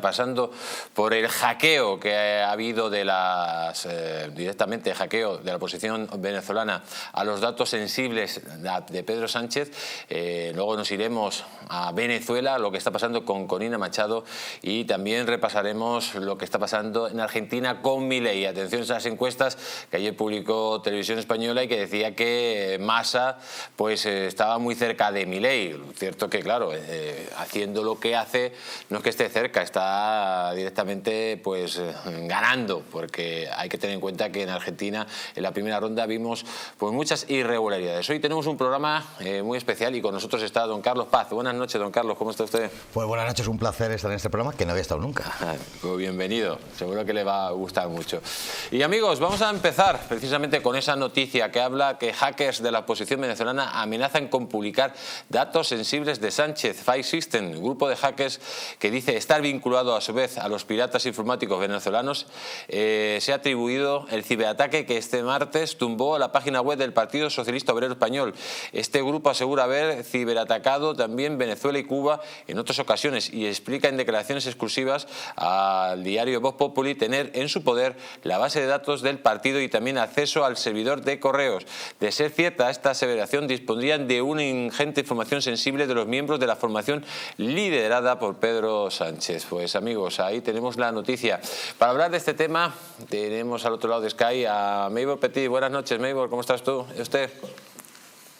pasando por el hackeo que ha habido de directamente hackeo de la oposición venezolana a los datos sensibles de Pedro Sánchez. Luego nos iremos a Venezuela, lo que está pasando con Corina Machado, y también repasaremos lo que está pasando en Argentina con Milei. Atención a esas encuestas que ayer publicó Televisión Española y que decía que Massa pues estaba muy cerca de Milei. Cierto que, claro, haciendo lo que hace, no es que esté cerca, está directamente pues ganando, porque hay que tener en cuenta que en Argentina en la primera ronda vimos pues muchas irregularidades. Hoy tenemos un programa muy especial y con nosotros está don Carlos Paz. Buenas noches, don Carlos, ¿cómo está usted? Pues buenas noches, un placer estar en este programa que no había estado nunca. Pues bienvenido, seguro que le va a gustar mucho. Y amigos, vamos a empezar precisamente con esa noticia que habla que hackers de la oposición venezolana amenazan con publicar datos sensibles de Sánchez. File System, grupo de hackers que dice estar vinculado a su vez a los piratas informáticos venezolanos, se ha atribuido el ciberataque que este martes tumbó a la página web del Partido Socialista Obrero Español. Este grupo asegura haber ciberatacado también Venezuela y Cuba en otras ocasiones y explica en declaraciones exclusivas al diario Voz Populi tener en su poder la base de datos del partido y también acceso al servidor de correos. De ser cierta esta aseveración, dispondrían de una ingente información sensible de los miembros de la formación liderada por Pedro Sánchez. Pues amigos, ahí tenemos la noticia. Para hablar de este tema tenemos al otro lado de Sky a Maybor Petit. Buenas noches, Maybor, ¿cómo estás tú? ¿Y usted?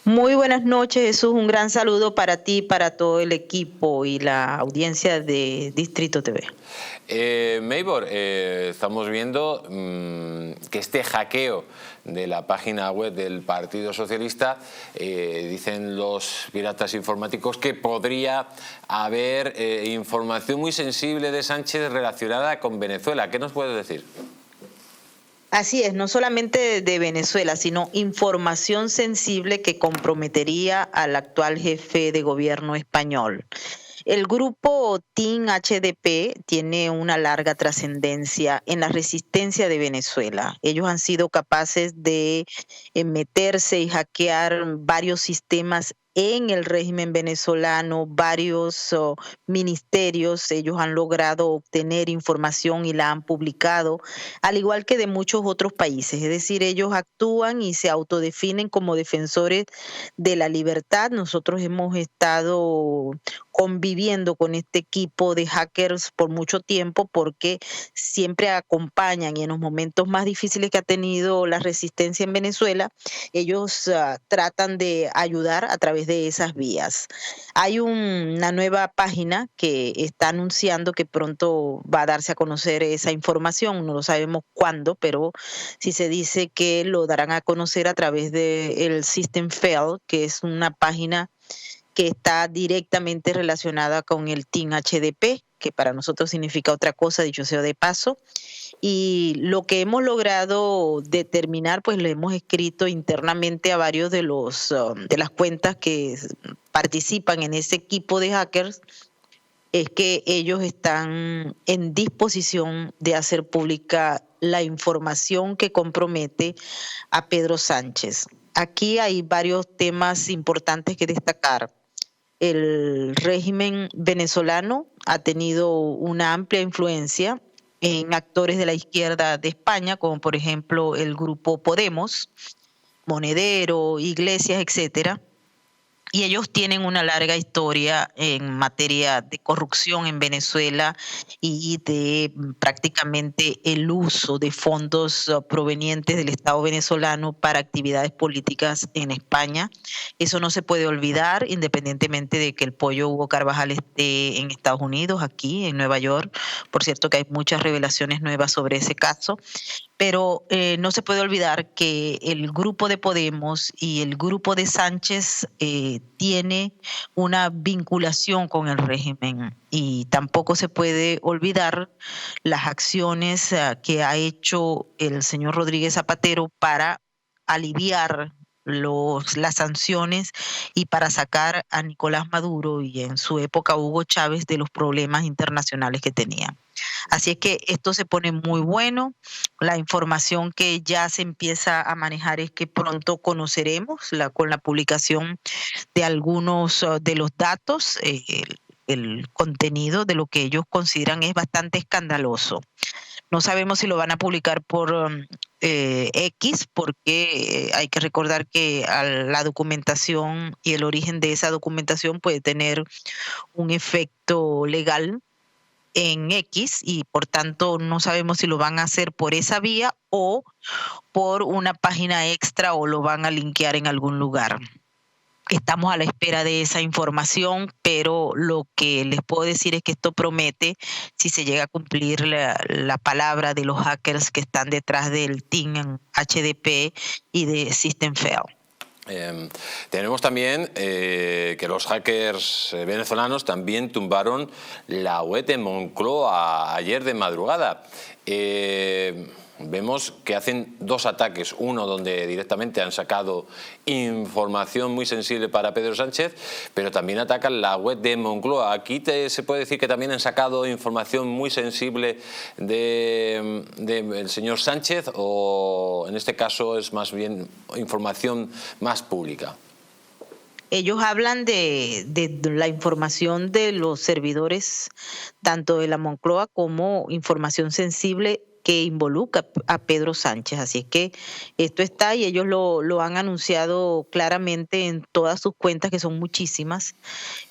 Muy buenas noches, Jesús. Un gran saludo para ti, para todo el equipo y la audiencia de Distrito TV. Maybor, estamos viendo que este hackeo de la página web del Partido Socialista, dicen los piratas informáticos que podría haber información muy sensible de Sánchez relacionada con Venezuela. ¿Qué nos puedes decir? Así es, no solamente de Venezuela, sino información sensible que comprometería al actual jefe de gobierno español. El grupo Team HDP tiene una larga trascendencia en la resistencia de Venezuela. Ellos han sido capaces de meterse y hackear varios sistemas en el régimen venezolano, varios ministerios. Ellos han logrado obtener información y la han publicado, al igual que de muchos otros países. Es decir, ellos actúan y se autodefinen como defensores de la libertad. Nosotros hemos estado conviviendo con este equipo de hackers por mucho tiempo porque siempre acompañan, y en los momentos más difíciles que ha tenido la resistencia en Venezuela, ellos tratan de ayudar a través de esas vías. Hay una nueva página que está anunciando que pronto va a darse a conocer esa información, no lo sabemos cuándo, pero sí se dice que lo darán a conocer a través del System Fail, que es una página que está directamente relacionada con el Team HDP, que para nosotros significa otra cosa, dicho sea de paso. Y lo que hemos logrado determinar, pues lo hemos escrito internamente a varios de las cuentas que participan en ese equipo de hackers, es que ellos están en disposición de hacer pública la información que compromete a Pedro Sánchez. Aquí hay varios temas importantes que destacar. El régimen venezolano ha tenido una amplia influencia en actores de la izquierda de España, como por ejemplo el grupo Podemos, Monedero, Iglesias, etcétera. Y ellos tienen una larga historia en materia de corrupción en Venezuela y de prácticamente el uso de fondos provenientes del Estado venezolano para actividades políticas en España. Eso no se puede olvidar, independientemente de que el pollo Hugo Carvajal esté en Estados Unidos, aquí en Nueva York. Por cierto que hay muchas revelaciones nuevas sobre ese caso. Pero no se puede olvidar que el grupo de Podemos y el grupo de Sánchez tiene una vinculación con el régimen y tampoco se puede olvidar las acciones que ha hecho el señor Rodríguez Zapatero para aliviar las sanciones y para sacar a Nicolás Maduro y en su época Hugo Chávez de los problemas internacionales que tenían. Así es que esto se pone muy bueno. La información que ya se empieza a manejar es que pronto conoceremos con la publicación de algunos de los datos. el contenido de lo que ellos consideran es bastante escandaloso. No sabemos si lo van a publicar por X, porque hay que recordar que la documentación y el origen de esa documentación puede tener un efecto legal en X, y por tanto no sabemos si lo van a hacer por esa vía o por una página extra, o lo van a linkear en algún lugar. Estamos a la espera de esa información, pero lo que les puedo decir es que esto promete si se llega a cumplir la palabra de los hackers que están detrás del team HDP y de System-Fail. Tenemos también que los hackers venezolanos también tumbaron la web de Moncloa ayer de madrugada. Vemos que hacen dos ataques, uno donde directamente han sacado información muy sensible para Pedro Sánchez, pero también atacan la web de Moncloa. Aquí se puede decir que también han sacado información muy sensible del señor Sánchez, o en este caso es más bien información más pública. Ellos hablan de la información de los servidores, tanto de la Moncloa como información sensible que involucra a Pedro Sánchez. Así es que esto está, y ellos lo han anunciado claramente en todas sus cuentas, que son muchísimas.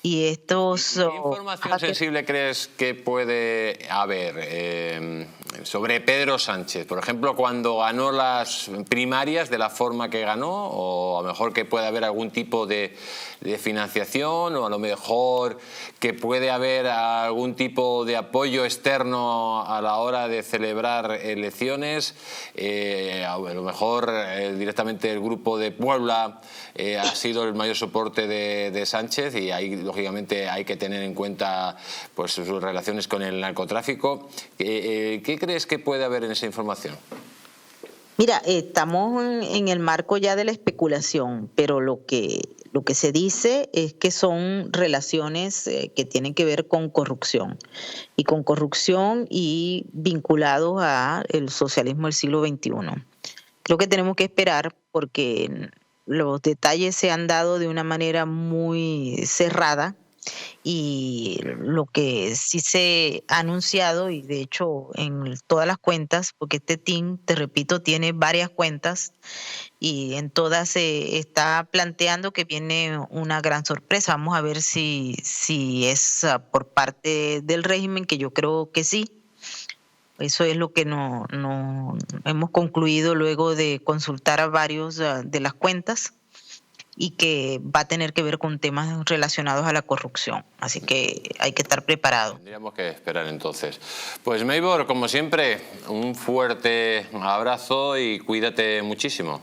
Y estos... ¿Qué información sensible crees que puede haber sobre Pedro Sánchez? Por ejemplo, cuando ganó las primarias de la forma que ganó, o a lo mejor que puede haber algún tipo de financiación, o a lo mejor que puede haber algún tipo de apoyo externo a la hora de celebrar elecciones. A lo mejor directamente el grupo de Puebla ha sido el mayor soporte de Sánchez, y ahí lógicamente hay que tener en cuenta pues sus relaciones con el narcotráfico. ¿Qué crees que puede haber en esa información? Mira, estamos en el marco ya de la especulación, pero lo que se dice es que son relaciones que tienen que ver con corrupción, y vinculados a el socialismo del siglo XXI. Creo que tenemos que esperar, porque los detalles se han dado de una manera muy cerrada, y lo que sí se ha anunciado, y de hecho en todas las cuentas, porque este team, te repito, tiene varias cuentas, y en todas se está planteando que viene una gran sorpresa. Vamos a ver si es por parte del régimen, que yo creo que sí. Eso es lo que no hemos concluido luego de consultar a varios de las cuentas, y que va a tener que ver con temas relacionados a la corrupción. Así que hay que estar preparado. Tendríamos que esperar entonces. Pues Maybor, como siempre, un fuerte abrazo y cuídate muchísimo.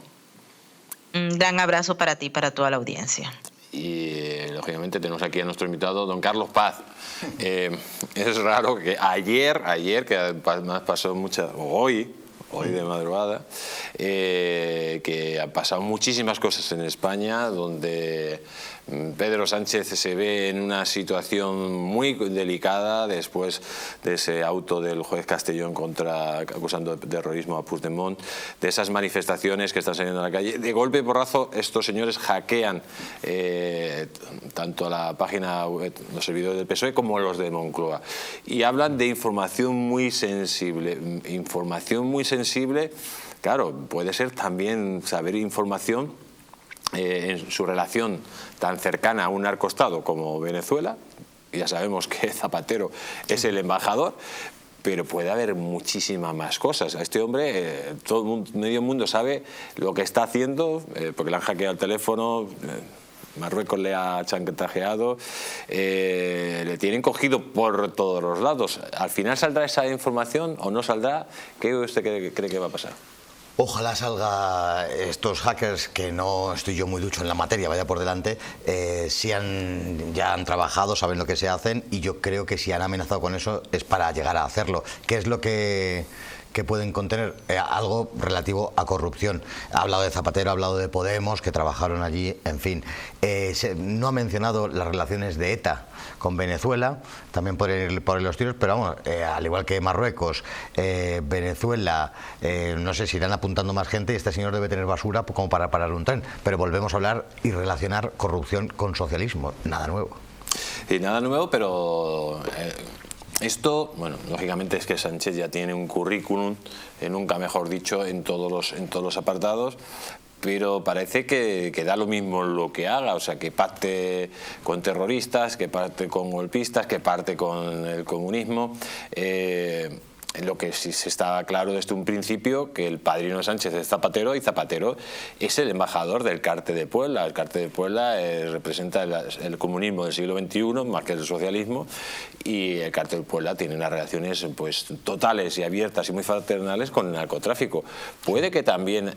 Un gran abrazo para ti y para toda la audiencia. Y lógicamente tenemos aquí a nuestro invitado, don Carlos Paz. Es raro que ayer, que además pasó hoy de madrugada, que han pasado muchísimas cosas en España, donde Pedro Sánchez se ve en una situación muy delicada después de ese auto del juez Castellón acusando de terrorismo a Puigdemont, de esas manifestaciones que están saliendo a la calle. De golpe y porrazo, estos señores hackean tanto la página web, los servidores del PSOE, como los de Moncloa, y hablan de información muy sensible. Claro, puede ser también saber información en su relación tan cercana a un narcoestado como Venezuela. Ya sabemos que Zapatero es el embajador, pero puede haber muchísimas más cosas. A este hombre, medio mundo sabe lo que está haciendo, porque le han hackeado el teléfono, Marruecos le ha chantajeado, le tienen cogido por todos los lados. ¿Al final saldrá esa información o no saldrá? ¿Qué usted cree que va a pasar? Ojalá salga estos hackers, que no estoy yo muy ducho en la materia, vaya por delante, ya han trabajado, saben lo que se hacen, y yo creo que si han amenazado con eso es para llegar a hacerlo. ¿Qué es lo que pueden contener? Algo relativo a corrupción. Ha hablado de Zapatero, ha hablado de Podemos, que trabajaron allí, en fin. No ha mencionado las relaciones de ETA con Venezuela, también por los tiros, pero vamos, al igual que Marruecos, Venezuela, no sé si irán apuntando más gente, y este señor debe tener basura como para parar un tren. Pero volvemos a hablar y relacionar corrupción con socialismo, nada nuevo. Y nada nuevo, pero esto, bueno, lógicamente es que Sánchez ya tiene un currículum, nunca mejor dicho, en todos los apartados, pero parece que da lo mismo lo que haga, o sea, que pacte con terroristas, que pacte con golpistas, que pacte con el comunismo. Lo que sí se está claro desde un principio, que el padrino de Sánchez es Zapatero, y Zapatero es el embajador del Cártel de Puebla. El Cártel de Puebla representa el comunismo del siglo XXI, más que el socialismo, y el Cártel de Puebla tiene unas relaciones pues totales y abiertas y muy fraternales con el narcotráfico. Puede que también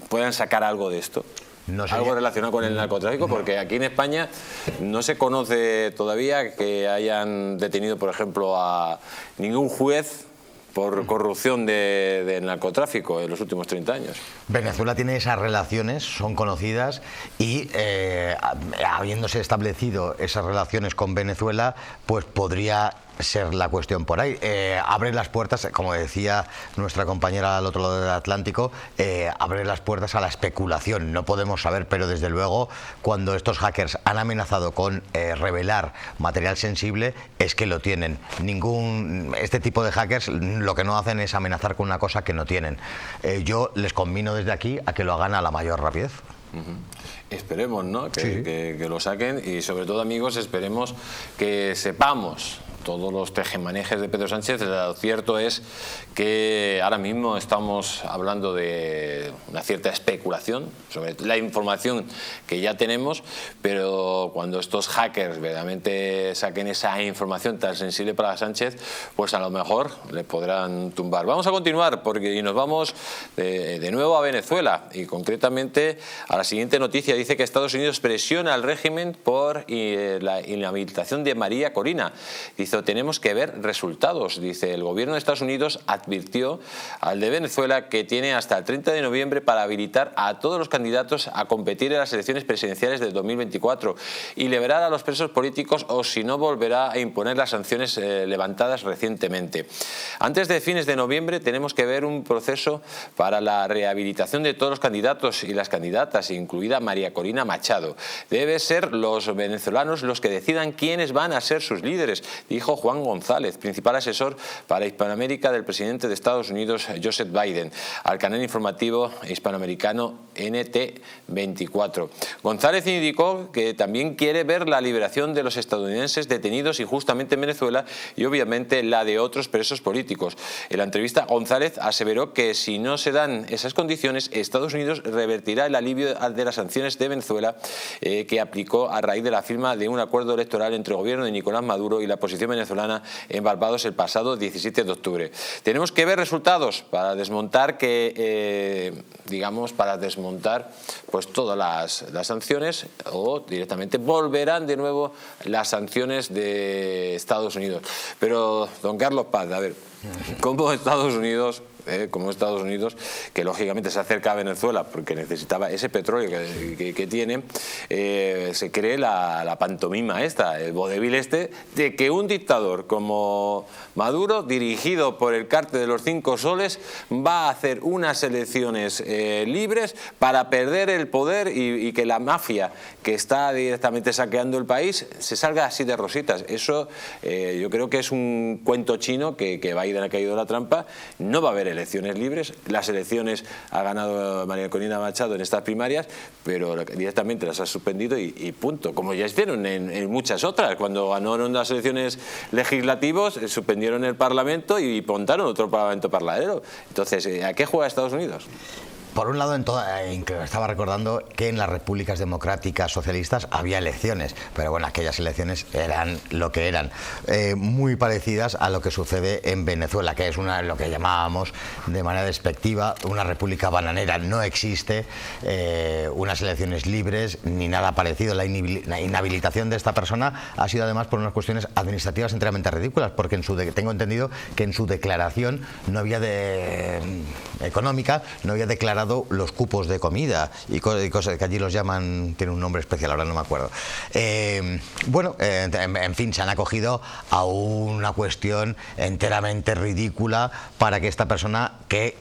puedan sacar algo de esto. No sé, algo relacionado con el narcotráfico, porque aquí en España no se conoce todavía que hayan detenido, por ejemplo, a ningún juez por corrupción de narcotráfico en los últimos 30 años. Venezuela tiene esas relaciones, son conocidas, y habiéndose establecido esas relaciones con Venezuela, pues podría ser la cuestión por ahí. Abre las puertas, como decía nuestra compañera al otro lado del Atlántico, abre las puertas a la especulación. No podemos saber, pero desde luego cuando estos hackers han amenazado con revelar material sensible, es que lo tienen. Este tipo de hackers lo que no hacen es amenazar con una cosa que no tienen. Yo les convino desde aquí a que lo hagan a la mayor rapidez. Esperemos, ¿no? Sí. Que lo saquen, y sobre todo, amigos, esperemos que sepamos todos los tejemanejes de Pedro Sánchez. Lo cierto es que ahora mismo estamos hablando de una cierta especulación sobre la información que ya tenemos, pero cuando estos hackers verdaderamente saquen esa información tan sensible para Sánchez, pues a lo mejor le podrán tumbar. Vamos a continuar y nos vamos de nuevo a Venezuela, y concretamente a la siguiente noticia. Dice que Estados Unidos presiona al régimen por la inhabilitación de María Corina. Dice: tenemos que ver resultados. Dice: el gobierno de Estados Unidos advirtió al de Venezuela que tiene hasta el 30 de noviembre para habilitar a todos los candidatos a competir en las elecciones presidenciales de 2024 y liberar a los presos políticos, o si no volverá a imponer las sanciones levantadas recientemente. Antes de fines de noviembre tenemos que ver un proceso para la rehabilitación de todos los candidatos y las candidatas, incluida María Corina Machado. Debe ser los venezolanos los que decidan quiénes van a ser sus líderes, dijo Juan González, principal asesor para Hispanoamérica del presidente de Estados Unidos, Joseph Biden, al canal informativo hispanoamericano NT24. González indicó que también quiere ver la liberación de los estadounidenses detenidos injustamente en Venezuela y obviamente la de otros presos políticos. En la entrevista, González aseveró que si no se dan esas condiciones, Estados Unidos revertirá el alivio de las sanciones de Venezuela que aplicó a raíz de la firma de un acuerdo electoral entre el gobierno de Nicolás Maduro y la oposición venezolana en Barbados el pasado 17 de octubre. Tenemos que ver resultados para desmontar pues todas las sanciones, o directamente volverán de nuevo las sanciones de Estados Unidos. Pero, don Carlos Paz, a ver, ¿cómo Estados Unidos, que lógicamente se acerca a Venezuela porque necesitaba ese petróleo que tiene, se cree la pantomima esta, el vodevil este, de que un dictador como Maduro, dirigido por el Cártel de los Cinco Soles, va a hacer unas elecciones libres para perder el poder y que la mafia que está directamente saqueando el país se salga así de rositas? Eso yo creo que es un cuento chino que Biden ha caído en la trampa. No va a haber elecciones libres. Las elecciones ha ganado María Corina Machado en estas primarias, pero directamente las ha suspendido y punto. Como ya hicieron en muchas otras. Cuando ganaron las elecciones legislativas, suspendieron el Parlamento y montaron otro Parlamento paralelo. Entonces, ¿a qué juega Estados Unidos? Por un lado, estaba recordando que en las repúblicas democráticas socialistas había elecciones, pero bueno, aquellas elecciones eran lo que eran, muy parecidas a lo que sucede en Venezuela, que es lo que llamábamos de manera despectiva una república bananera. No existe unas elecciones libres ni nada parecido. La inhabilitación de esta persona ha sido además por unas cuestiones administrativas enteramente ridículas, porque tengo entendido que en su declaración no había económica, no había declarado cerrado los cupos de comida y cosas que allí los llaman, tiene un nombre especial, ahora no me acuerdo. Bueno, en fin, se han acogido a una cuestión enteramente ridícula para que esta persona, que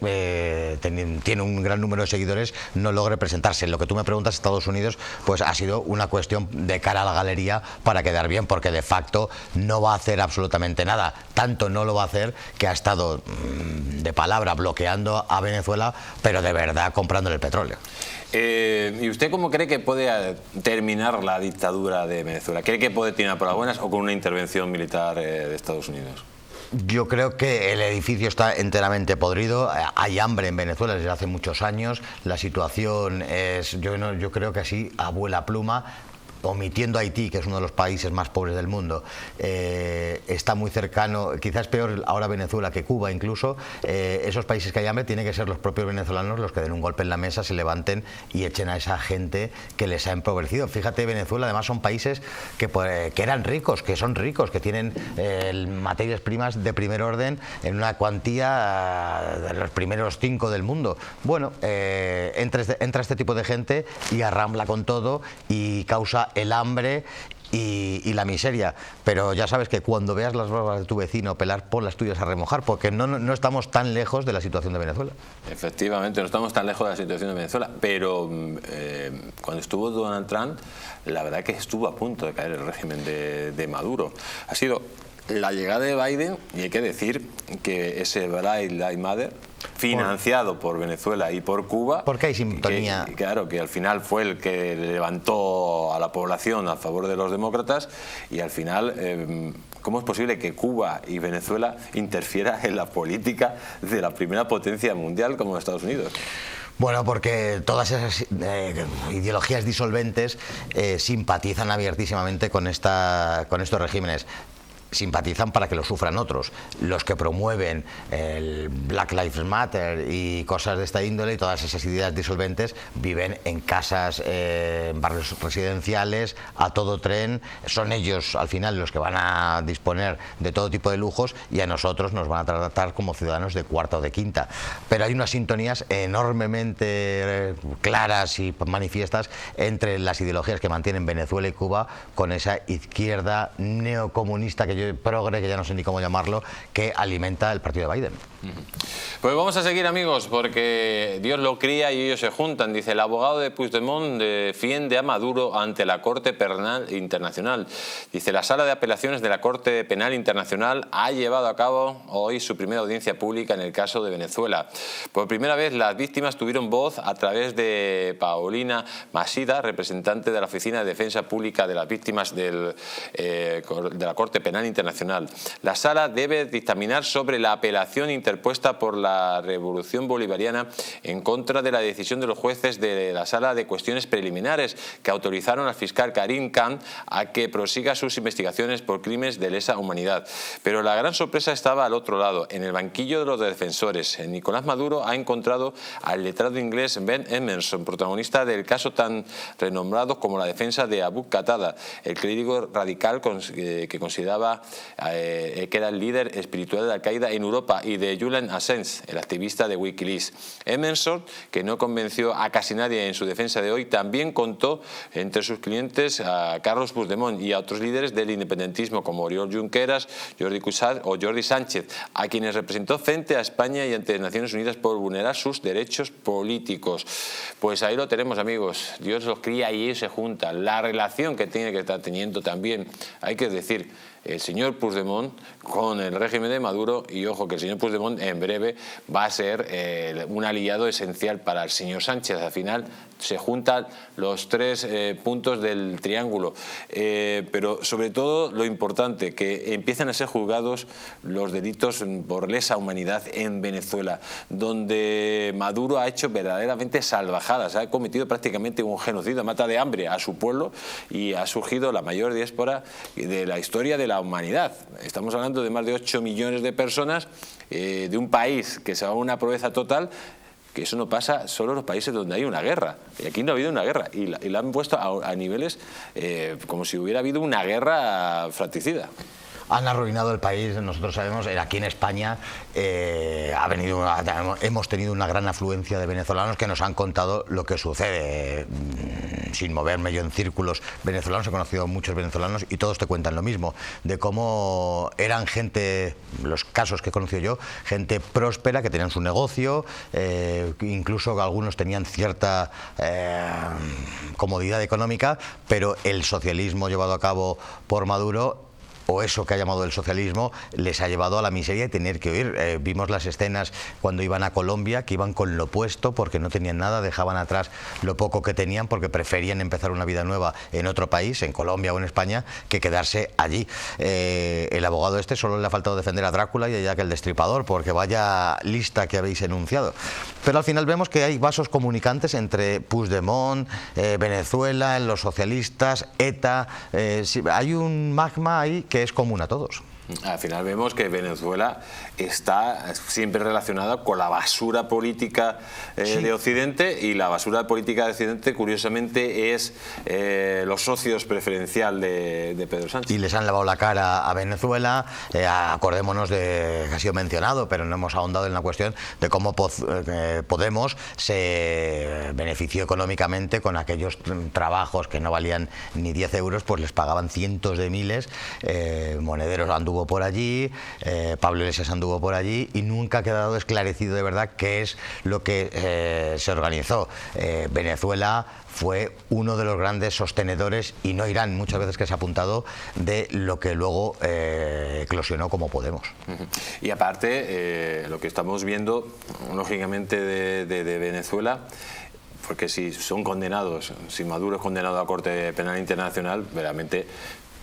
tiene un gran número de seguidores, no logre presentarse. Lo que tú me preguntas, Estados Unidos, pues ha sido una cuestión de cara a la galería para quedar bien, porque de facto no va a hacer absolutamente nada. Tanto no lo va a hacer que ha estado de palabra bloqueando a Venezuela, pero de verdad comprándole el petróleo. ¿Y usted cómo cree que puede terminar la dictadura de Venezuela? ¿Cree que puede terminar por las buenas o con una intervención militar de Estados Unidos? Yo creo que el edificio está enteramente podrido, hay hambre en Venezuela desde hace muchos años, la situación es, yo creo que así, a vuela pluma, omitiendo Haití, que es uno de los países más pobres del mundo, está muy cercano, quizás peor ahora Venezuela que Cuba incluso. Esos países que hay hambre tienen que ser los propios venezolanos los que den un golpe en la mesa, se levanten y echen a esa gente que les ha empobrecido. Fíjate, Venezuela además son países que eran ricos, que son ricos, que tienen materias primas de primer orden en una cuantía de los primeros 5 del mundo. Bueno, entra este tipo de gente y arrambla con todo y causa el hambre y la miseria, pero ya sabes que cuando veas las barbas de tu vecino pelar, por las tuyas a remojar, porque no estamos tan lejos de la situación de Venezuela. Efectivamente, no estamos tan lejos de la situación de Venezuela, pero cuando estuvo Donald Trump, la verdad que estuvo a punto de caer el régimen de Maduro. Ha sido la llegada de Biden, y hay que decir que ese Black Lives Matter, financiado por Venezuela y por Cuba, porque hay sintonía. Claro, que al final fue el que levantó a la población a favor de los demócratas, y al final, ¿cómo es posible que Cuba y Venezuela interfieran en la política de la primera potencia mundial como Estados Unidos? Bueno, porque todas esas ideologías disolventes simpatizan abiertísimamente con estos regímenes. Simpatizan para que lo sufran otros. Los que promueven el Black Lives Matter y cosas de esta índole y todas esas ideas disolventes viven en casas, en barrios residenciales, a todo tren. Son ellos al final los que van a disponer de todo tipo de lujos y a nosotros nos van a tratar como ciudadanos de cuarta o de quinta. Pero hay unas sintonías enormemente claras y manifiestas entre las ideologías que mantienen Venezuela y Cuba con esa izquierda neocomunista progre, que ya no sé ni cómo llamarlo, que alimenta el partido de Biden. Pues vamos a seguir, amigos, porque Dios lo cría y ellos se juntan. Dice: el abogado de Puigdemont defiende a Maduro ante la Corte Penal Internacional. Dice: la Sala de Apelaciones de la Corte Penal Internacional ha llevado a cabo hoy su primera audiencia pública en el caso de Venezuela. Por primera vez las víctimas tuvieron voz a través de Paulina Masida, representante de la Oficina de Defensa Pública de las Víctimas de la Corte Penal Internacional. La Sala debe dictaminar sobre la apelación interpuesta por la Revolución Bolivariana en contra de la decisión de los jueces de la Sala de Cuestiones Preliminares, que autorizaron al fiscal Karim Khan a que prosiga sus investigaciones por crímenes de lesa humanidad. Pero la gran sorpresa estaba al otro lado, en el banquillo de los defensores. Nicolás Maduro ha encontrado al letrado inglés Ben Emerson, protagonista del caso tan renombrado como la defensa de Abu Qatada, el clérigo radical que consideraba que era el líder espiritual de Al-Qaeda en Europa, y de Julian Assange, el activista de Wikileaks. Emerson, que no convenció a casi nadie en su defensa de hoy, también contó entre sus clientes a Carlos Puigdemont y a otros líderes del independentismo como Oriol Junqueras, Jordi Cuixart o Jordi Sánchez, a quienes representó frente a España y ante Naciones Unidas por vulnerar sus derechos políticos. Pues ahí lo tenemos, amigos. Dios los cría y ellos se juntan. La relación que tiene que estar teniendo también, hay que decir, el señor Puigdemont con el régimen de Maduro, y ojo que el señor Puigdemont en breve va a ser un aliado esencial para el señor Sánchez. Al final se juntan los tres puntos del triángulo, pero sobre todo lo importante, que empiezan a ser juzgados los delitos por lesa humanidad en Venezuela, donde Maduro ha hecho verdaderamente salvajadas, ha cometido prácticamente un genocidio, mata de hambre a su pueblo y ha surgido la mayor diáspora de la historia de la humanidad. Estamos hablando de más de 8 millones de personas, de un país que se va a una pobreza total, que eso no pasa solo en los países donde hay una guerra. Y aquí no ha habido una guerra, y la han puesto a niveles como si hubiera habido una guerra fratricida. han arruinado el país. Nosotros sabemos, aquí en España hemos tenido una gran afluencia de venezolanos que nos han contado lo que sucede. Sin moverme yo en círculos venezolanos, he conocido a muchos venezolanos y todos te cuentan lo mismo, de cómo eran gente, los casos que he conocido yo, gente próspera, que tenían su negocio, incluso algunos tenían cierta comodidad económica, pero el socialismo llevado a cabo por Maduro, o eso que ha llamado el socialismo, les ha llevado a la miseria y tener que huir. Vimos las escenas cuando iban a Colombia, que iban con lo opuesto porque no tenían nada, dejaban atrás lo poco que tenían porque preferían empezar una vida nueva en otro país, en Colombia o en España, que quedarse allí. El abogado este solo le ha faltado defender a Drácula y a Jack el Destripador, porque vaya lista que habéis enunciado. Pero al final vemos que hay vasos comunicantes entre Puigdemont, Venezuela, los socialistas, ETA. Hay un magma ahí que es común a todos. Al final vemos que Venezuela está siempre relacionada con la basura política de Occidente, y la basura política de Occidente, curiosamente, es los socios preferencial de Pedro Sánchez. Y les han lavado la cara a Venezuela. Acordémonos de que ha sido mencionado, pero no hemos ahondado en la cuestión de cómo Podemos se benefició económicamente con aquellos trabajos que no valían ni 10 euros, pues les pagaban cientos de miles. Monederos anduvo por allí, Pablo Iglesias anduvo por allí, y nunca ha quedado esclarecido de verdad qué es lo que se organizó. Venezuela fue uno de los grandes sostenedores, y no Irán, muchas veces que se ha apuntado, de lo que luego eclosionó como Podemos. Y aparte, lo que estamos viendo, lógicamente, de Venezuela, porque si son condenados, si Maduro es condenado a la Corte Penal Internacional, verdaderamente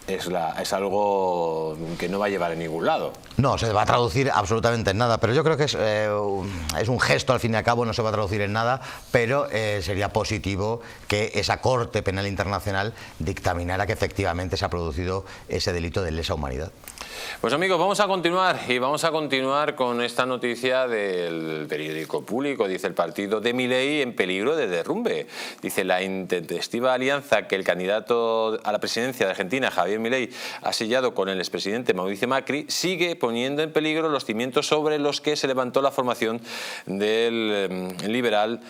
es algo que no va a llevar a ningún lado. No se va a traducir absolutamente en nada, pero yo creo que es un gesto, al fin y al cabo. No se va a traducir en nada, pero sería positivo que esa Corte Penal Internacional dictaminara que efectivamente se ha producido ese delito de lesa humanidad. Pues amigos, vamos a continuar con esta noticia del periódico Público. Dice: el partido de Milei en peligro de derrumbe. Dice: la intempestiva alianza que el candidato a la presidencia de Argentina, Javier Milei, ha sellado con el expresidente Mauricio Macri, sigue poniendo en peligro los cimientos sobre los que se levantó la formación del liberal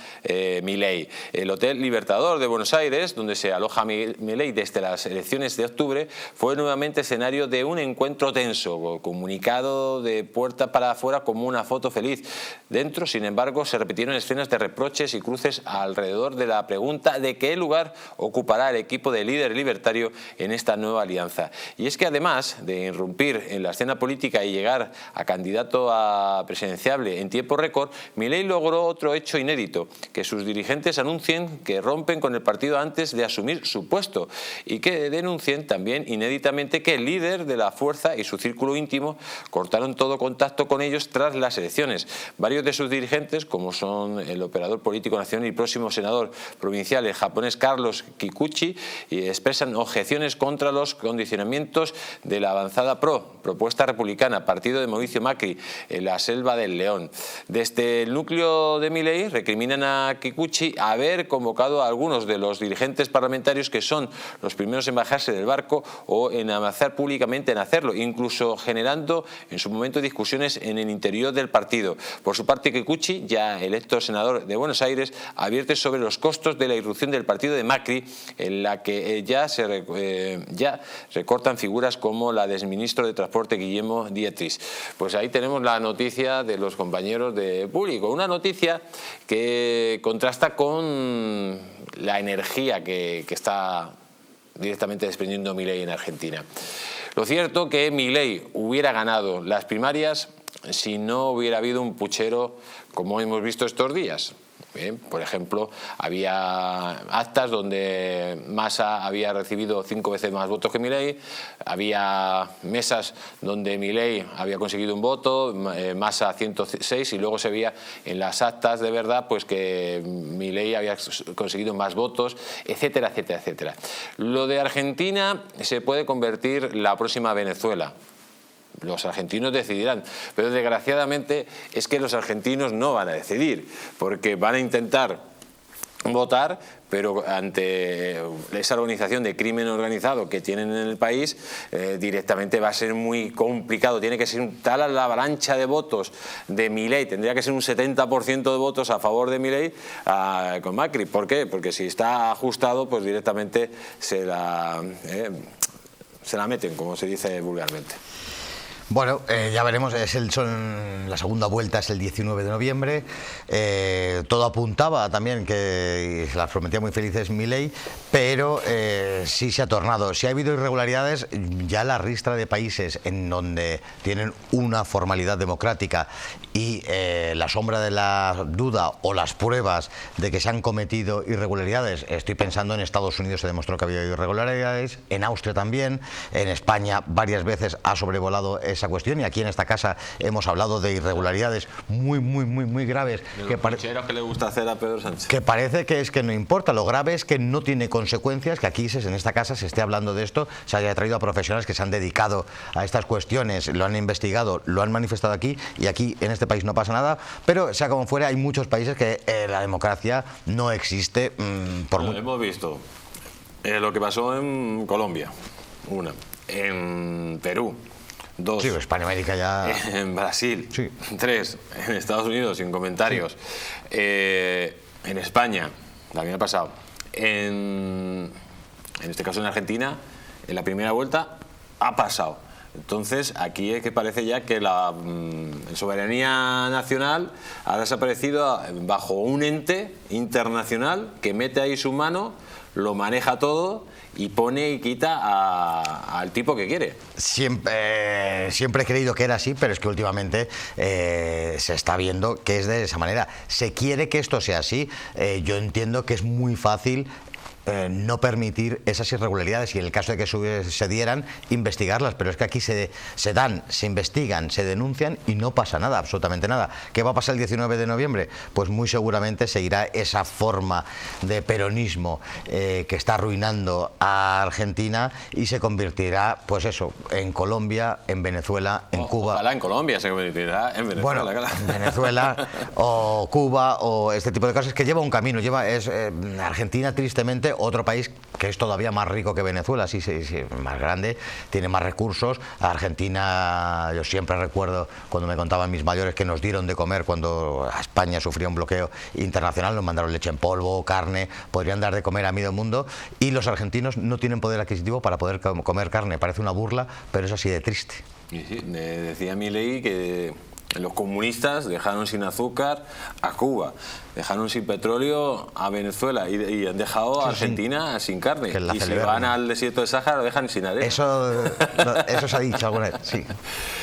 Milei. El Hotel Libertador de Buenos Aires, donde se aloja Milei desde las elecciones de octubre, fue nuevamente escenario de un encuentro tenso, comunicado de puerta para afuera como una foto feliz. Dentro, sin embargo, se repitieron escenas de reproches y cruces alrededor de la pregunta de qué lugar ocupará el equipo del líder libertario en esta nueva alianza. Y es que además de irrumpir en la escena política y llegar a candidato a presidenciable en tiempo récord, Milei logró otro hecho inédito: que sus dirigentes anuncien que rompen con el partido antes de asumir su puesto, y que denuncien también inéditamente que el líder de la fuerza y su círculo íntimo cortaron todo contacto con ellos tras las elecciones. Varios de sus dirigentes, como son el operador político nacional y próximo senador provincial, el japonés Carlos Kikuchi, expresan objeciones contra los condicionamientos de la avanzada propuesta republicana, partido de Mauricio Macri, en la Selva del León. Desde el núcleo de Milei recriminan a Kikuchi haber convocado a algunos de los dirigentes parlamentarios que son los primeros en bajarse del barco o en avanzar públicamente en hacerlo, incluso generando en su momento discusiones en el interior del partido. Por su parte, Kikuchi, ya electo senador de Buenos Aires, advierte sobre los costos de la irrupción del partido de Macri, en la que ya recortan figuras como la del ministro de Transporte, Guillermo Dietrich. Pues ahí tenemos la noticia de los compañeros de Público, una noticia que contrasta con la energía que está directamente desprendiendo Milei en Argentina. Lo cierto que Milei hubiera ganado las primarias si no hubiera habido un puchero como hemos visto estos días. Bien, por ejemplo, había actas donde Massa había recibido 5 veces más votos que Milei, había mesas donde Milei había conseguido un voto, Massa 106, y luego se veía en las actas de verdad pues que Milei había conseguido más votos, etcétera, etcétera, etcétera. Lo de Argentina se puede convertir la próxima Venezuela. Los argentinos decidirán, pero desgraciadamente es que los argentinos no van a decidir, porque van a intentar votar, pero ante esa organización de crimen organizado que tienen en el país, directamente va a ser muy complicado. Tiene que ser tal la avalancha de votos de Milei, tendría que ser un 70% de votos a favor de Milei con Macri. ¿Por qué? Porque si está ajustado, pues directamente se la meten, como se dice vulgarmente. Bueno, ya veremos, la segunda vuelta es el 19 de noviembre, todo apuntaba también que se las prometía muy felices Milei, pero sí se ha tornado. Si ha habido irregularidades, ya la ristra de países en donde tienen una formalidad democrática y la sombra de la duda o las pruebas de que se han cometido irregularidades, estoy pensando en Estados Unidos se demostró que había irregularidades, en Austria también, en España varias veces ha sobrevolado esa cuestión y aquí en esta casa hemos hablado de irregularidades muy graves que le gusta hacer a Pedro Sánchez. Que parece que es que no importa, lo grave es que no tiene consecuencias, que aquí en esta casa se esté hablando de esto, se haya traído a profesionales que se han dedicado a estas cuestiones, lo han investigado, lo han manifestado aquí y aquí en este país no pasa nada, pero sea como fuera hay muchos países que la democracia no existe hemos visto lo que pasó en Colombia, en Perú, 2. Sí, España, América ya... En Brasil, sí. 3. En Estados Unidos, sin comentarios. Sí. En España, también ha pasado. En este caso en Argentina, en la primera vuelta, ha pasado. Entonces, aquí es que parece ya que la soberanía nacional ha desaparecido bajo un ente internacional que mete ahí su mano, lo maneja todo y pone y quita al tipo que quiere. Siempre he creído que era así, pero es que últimamente se está viendo que es de esa manera. Se quiere que esto sea así. Yo entiendo que es muy fácil no permitir esas irregularidades y en el caso de que se dieran, investigarlas, pero es que aquí se dan, se investigan, se denuncian y no pasa nada, absolutamente nada. ¿Qué va a pasar el 19 de noviembre? Pues muy seguramente seguirá esa forma de peronismo que está arruinando a Argentina y se convertirá, pues eso, en Colombia, en Venezuela, en Cuba. Ojalá en Colombia se convertirá en Venezuela. Bueno, en Venezuela o Cuba o este tipo de cosas que lleva un camino, Argentina tristemente otro país que es todavía más rico que Venezuela, sí, más grande, tiene más recursos. Argentina, yo siempre recuerdo cuando me contaban mis mayores que nos dieron de comer cuando España sufría un bloqueo internacional, nos mandaron leche en polvo, carne, podrían dar de comer a medio mundo y los argentinos no tienen poder adquisitivo para poder comer carne. Parece una burla, pero es así de triste. Y sí, decía Milei que los comunistas dejaron sin azúcar a Cuba, dejaron sin petróleo a Venezuela y han dejado a Argentina sin carne. Y si van al desierto de Sáhara lo dejan sin arena. Eso se ha dicho alguna vez, sí.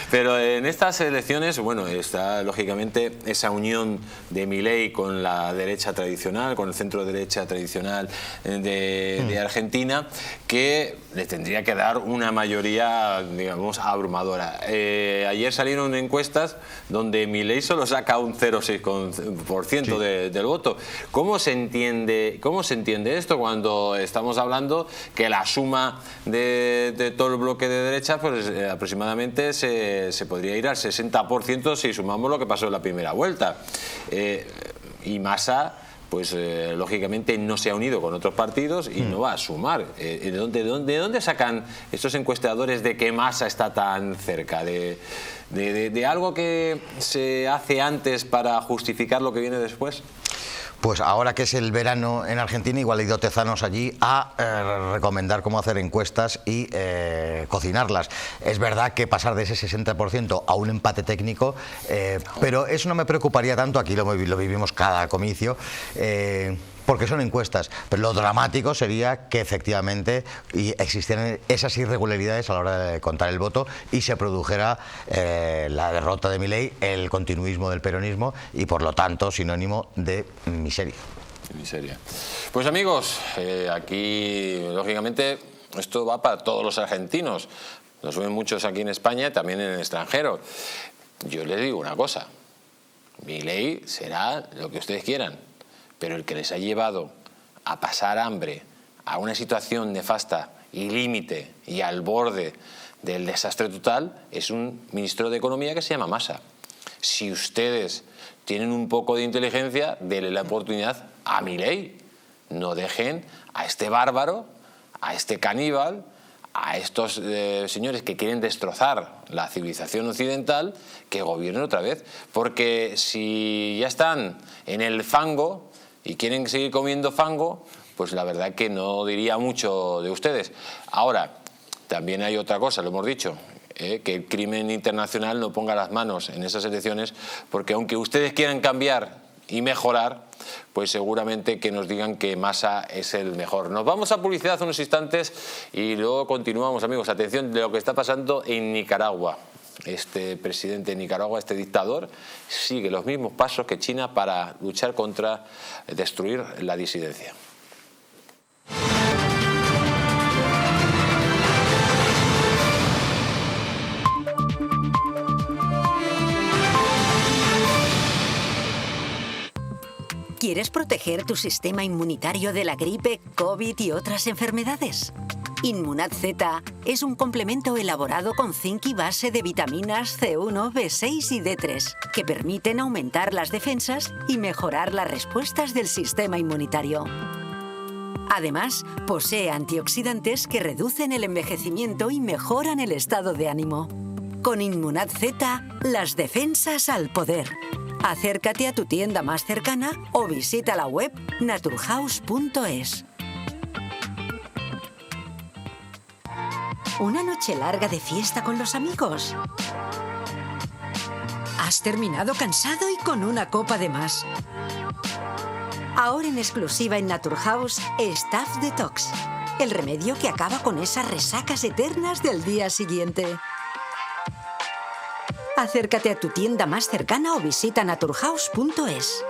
Pero en estas elecciones, bueno, está lógicamente esa unión de Milei con la derecha tradicional, con el centro derecha tradicional de Argentina, que le tendría que dar una mayoría, digamos, abrumadora. Ayer salieron encuestas donde Milei solo saca un 0,6% del voto. ¿Cómo se entiende esto cuando estamos hablando que la suma de todo el bloque de derecha, pues aproximadamente se podría ir al 60% si sumamos lo que pasó en la primera vuelta? Y Massa, pues lógicamente no se ha unido con otros partidos y no va a sumar. ¿De dónde sacan estos encuestadores de que Massa está tan cerca? ¿De algo que se hace antes para justificar lo que viene después? Pues ahora que es el verano en Argentina, igual ha ido Tezanos allí a recomendar cómo hacer encuestas y cocinarlas. Es verdad que pasar de ese 60% a un empate técnico, pero eso no me preocuparía tanto, aquí lo vivimos cada comicio, porque son encuestas, pero lo dramático sería que efectivamente existieran esas irregularidades a la hora de contar el voto y se produjera la derrota de Milei, el continuismo del peronismo y por lo tanto sinónimo de miseria. Miseria. Pues amigos, aquí lógicamente esto va para todos los argentinos, nos ven muchos aquí en España, también en el extranjero. Yo les digo una cosa, Milei será lo que ustedes quieran, pero el que les ha llevado a pasar hambre, a una situación nefasta y límite y al borde del desastre total, es un ministro de Economía que se llama Massa. Si ustedes tienen un poco de inteligencia, denle la oportunidad a Milei, no dejen a este bárbaro, a este caníbal, a estos señores que quieren destrozar la civilización occidental, que gobiernen otra vez. Porque si ya están en el fango y quieren seguir comiendo fango, pues la verdad que no diría mucho de ustedes. Ahora, también hay otra cosa, lo hemos dicho, que el crimen internacional no ponga las manos en esas elecciones, porque aunque ustedes quieran cambiar y mejorar, pues seguramente que nos digan que Massa es el mejor. Nos vamos a publicidad hace unos instantes y luego continuamos, amigos. Atención de lo que está pasando en Nicaragua. Este presidente de Nicaragua, este dictador, sigue los mismos pasos que China para luchar contra destruir la disidencia. ¿Quieres proteger tu sistema inmunitario de la gripe, COVID y otras enfermedades? Inmunad Z es un complemento elaborado con zinc y base de vitaminas C1, B6 y D3 que permiten aumentar las defensas y mejorar las respuestas del sistema inmunitario. Además, posee antioxidantes que reducen el envejecimiento y mejoran el estado de ánimo. Con Inmunad Z, las defensas al poder. Acércate a tu tienda más cercana o visita la web naturhaus.es. ¿Una noche larga de fiesta con los amigos? ¿Has terminado cansado y con una copa de más? Ahora en exclusiva en Naturhaus, Staff Detox, el remedio que acaba con esas resacas eternas del día siguiente. Acércate a tu tienda más cercana o visita naturhaus.es.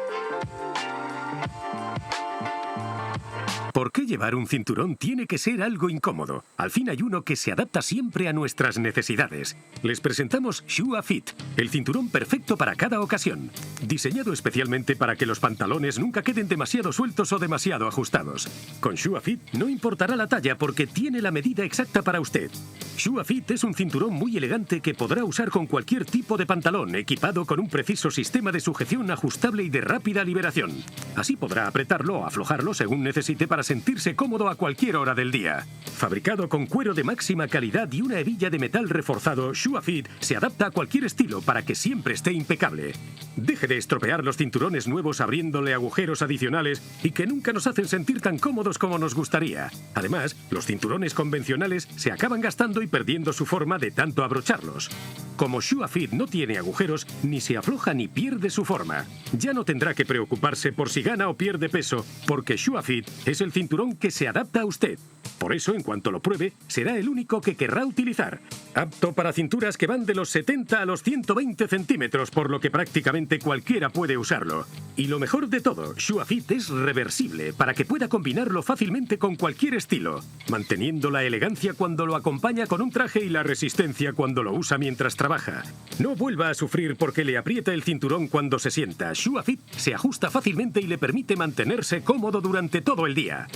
¿Por qué llevar un cinturón tiene que ser algo incómodo? Al fin hay uno que se adapta siempre a nuestras necesidades. Les presentamos Shua Fit, el cinturón perfecto para cada ocasión. Diseñado especialmente para que los pantalones nunca queden demasiado sueltos o demasiado ajustados. Con Shua Fit no importará la talla porque tiene la medida exacta para usted. Shua Fit es un cinturón muy elegante que podrá usar con cualquier tipo de pantalón, equipado con un preciso sistema de sujeción ajustable y de rápida liberación. Así podrá apretarlo o aflojarlo según necesite para sentirse cómodo a cualquier hora del día. Fabricado con cuero de máxima calidad y una hebilla de metal reforzado, Shua Fit se adapta a cualquier estilo para que siempre esté impecable. Deje de estropear los cinturones nuevos abriéndole agujeros adicionales y que nunca nos hacen sentir tan cómodos como nos gustaría. Además, los cinturones convencionales se acaban gastando y perdiendo su forma de tanto abrocharlos. Como Shua Fit no tiene agujeros, ni se afloja ni pierde su forma. Ya no tendrá que preocuparse por si gana o pierde peso, porque Shua Fit es el cinturón que se adapta a usted. Por eso, en cuanto lo pruebe, será el único que querrá utilizar. Apto para cinturas que van de los 70 a los 120 centímetros, por lo que prácticamente cualquiera puede usarlo. Y lo mejor de todo, Shua Fit es reversible, para que pueda combinarlo fácilmente con cualquier estilo, manteniendo la elegancia cuando lo acompaña con un traje y la resistencia cuando lo usa mientras trabaja. No vuelva a sufrir porque le aprieta el cinturón cuando se sienta. Shua Fit se ajusta fácilmente y le permite mantenerse cómodo durante todo el día.